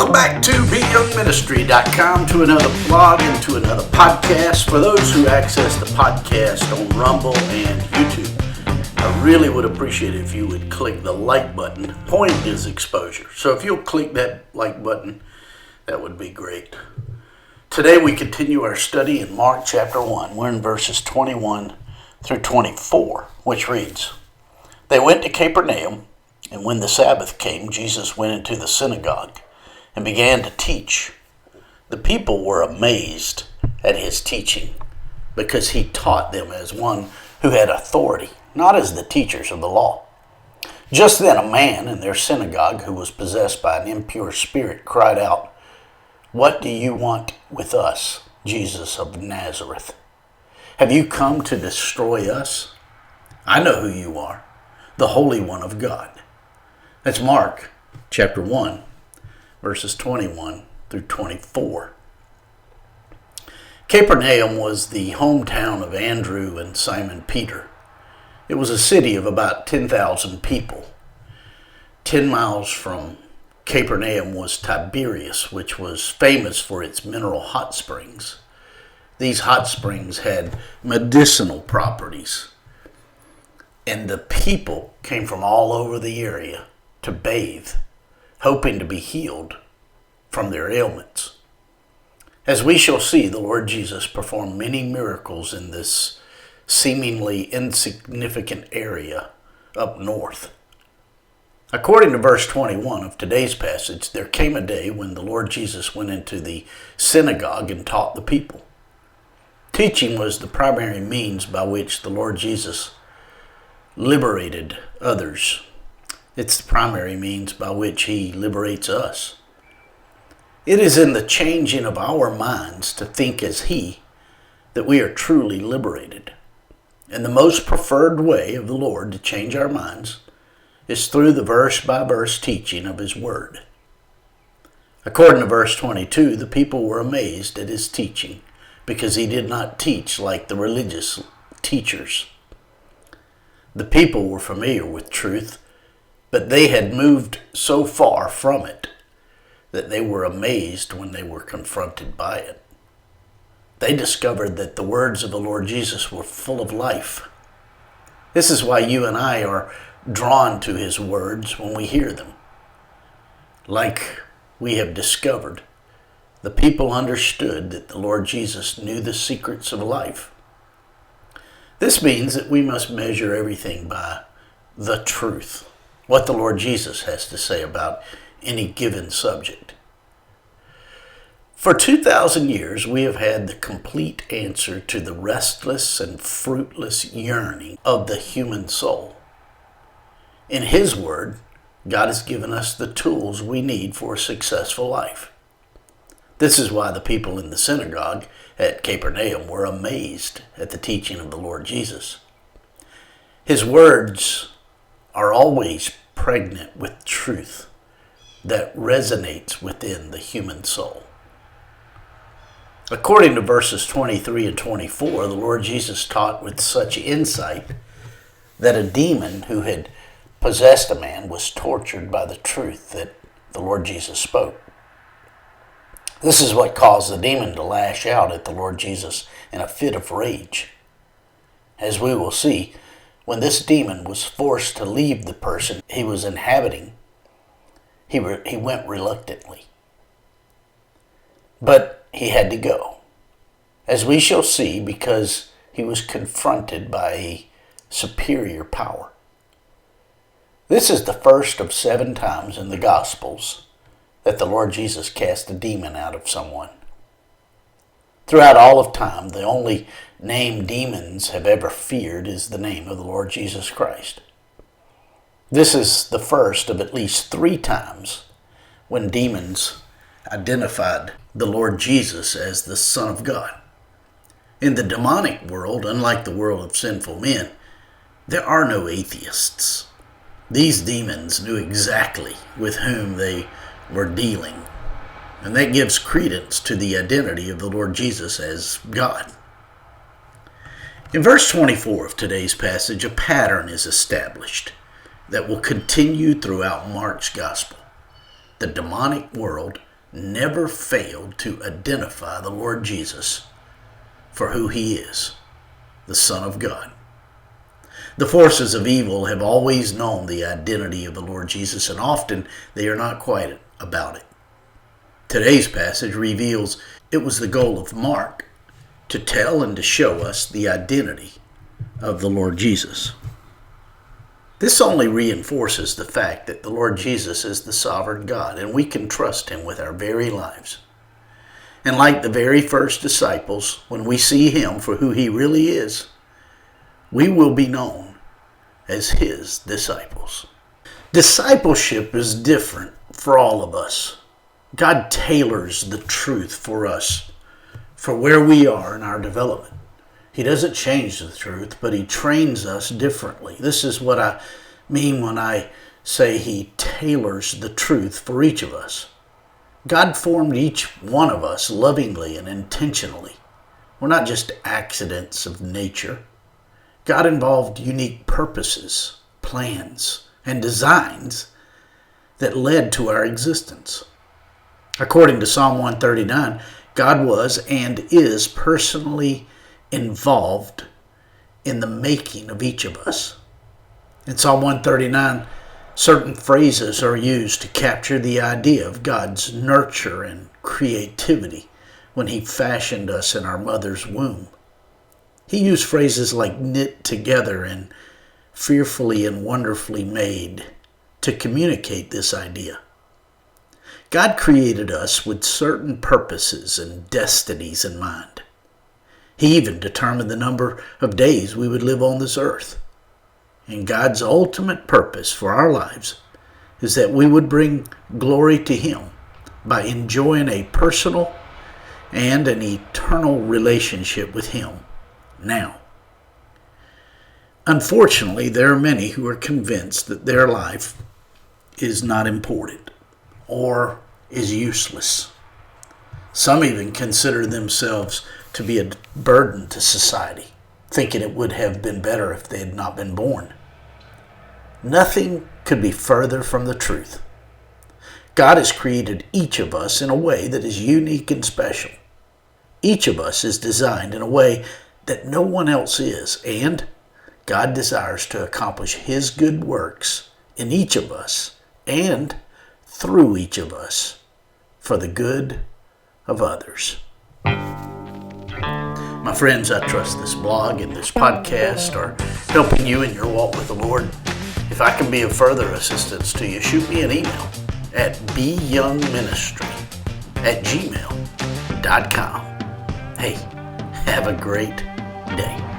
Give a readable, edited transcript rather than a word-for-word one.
Welcome back to BYoungMinistry.com, to another blog and to another podcast. For those who access the podcast on Rumble and YouTube, I really would appreciate it if you would click the like button. Point is exposure. So if you'll click that like button, that would be great. Today we continue our study in Mark chapter 1. We're in verses 21 through 24, which reads, "They went to Capernaum, and when the Sabbath came, Jesus went into the synagogue and began to teach. The people were amazed at his teaching, because he taught them as one who had authority, not as the teachers of the law. Just then a man in their synagogue who was possessed by an impure spirit cried out, 'What do you want with us, Jesus of Nazareth? Have you come to destroy us? I know who you are, the Holy One of God.'" That's Mark chapter 1, verses 21 through 24. Capernaum was the hometown of Andrew and Simon Peter. It was a city of about 10,000 people. 10 miles from Capernaum was Tiberias, which was famous for its mineral hot springs. These hot springs had medicinal properties, and the people came from all over the area to bathe, hoping to be healed from their ailments. As we shall see, the Lord Jesus performed many miracles in this seemingly insignificant area up north. According to verse 21 of today's passage, there came a day when the Lord Jesus went into the synagogue and taught the people. Teaching was the primary means by which the Lord Jesus liberated others. It's the primary means by which he liberates us. It is in the changing of our minds to think as he that we are truly liberated. And the most preferred way of the Lord to change our minds is through the verse-by-verse teaching of his word. According to verse 22, the people were amazed at his teaching, because he did not teach like the religious teachers. The people were familiar with truth, but they had moved so far from it that they were amazed when they were confronted by it. They discovered that the words of the Lord Jesus were full of life. This is why you and I are drawn to his words when we hear them. Like we have discovered, the people understood that the Lord Jesus knew the secrets of life. This means that we must measure everything by the truth, what the Lord Jesus has to say about any given subject. For 2,000 years, we have had the complete answer to the restless and fruitless yearning of the human soul. In his word, God has given us the tools we need for a successful life. This is why the people in the synagogue at Capernaum were amazed at the teaching of the Lord Jesus. His words are always pregnant with truth that resonates within the human soul. According to verses 23 and 24, the Lord Jesus taught with such insight that a demon who had possessed a man was tortured by the truth that the Lord Jesus spoke. This is what caused the demon to lash out at the Lord Jesus in a fit of rage. As we will see, when this demon was forced to leave the person he was inhabiting, he went reluctantly. But he had to go, as we shall see, because he was confronted by a superior power. This is the first of 7 times in the Gospels that the Lord Jesus cast a demon out of someone. Throughout all of time, the only name demons have ever feared is the name of the Lord Jesus Christ. This is the first of at least 3 times when demons identified the Lord Jesus as the Son of God. In the demonic world, unlike the world of sinful men, there are no atheists. These demons knew exactly with whom they were dealing, and that gives credence to the identity of the Lord Jesus as God. In verse 24 of today's passage, a pattern is established that will continue throughout Mark's gospel. The demonic world never failed to identify the Lord Jesus for who he is, the Son of God. The forces of evil have always known the identity of the Lord Jesus, and often they are not quiet about it. Today's passage reveals it was the goal of Mark to tell and to show us the identity of the Lord Jesus. This only reinforces the fact that the Lord Jesus is the sovereign God, and we can trust him with our very lives. And like the very first disciples, when we see him for who he really is, we will be known as his disciples. Discipleship is different for all of us. God tailors the truth for us, for where we are in our development. He doesn't change the truth, but he trains us differently. This is what I mean when I say he tailors the truth for each of us. God formed each one of us lovingly and intentionally. We're not just accidents of nature. God involved unique purposes, plans, and designs that led to our existence. According to Psalm 139, God was and is personally involved in the making of each of us. In Psalm 139, certain phrases are used to capture the idea of God's nurture and creativity when he fashioned us in our mother's womb. He used phrases like knit together and fearfully and wonderfully made to communicate this idea. God created us with certain purposes and destinies in mind. He even determined the number of days we would live on this earth. And God's ultimate purpose for our lives is that we would bring glory to him by enjoying a personal and an eternal relationship with him now. Unfortunately, there are many who are convinced that their life is not important or is useless. Some even consider themselves to be a burden to society, thinking it would have been better if they had not been born. Nothing could be further from the truth. God has created each of us in a way that is unique and special. Each of us is designed in a way that no one else is, and God desires to accomplish his good works in each of us and through each of us for the good of others. My friends, I trust this blog and this podcast are helping you in your walk with the Lord. If I can be of further assistance to you, shoot me an email at BYoungMinistry@gmail.com. Hey, have a great day.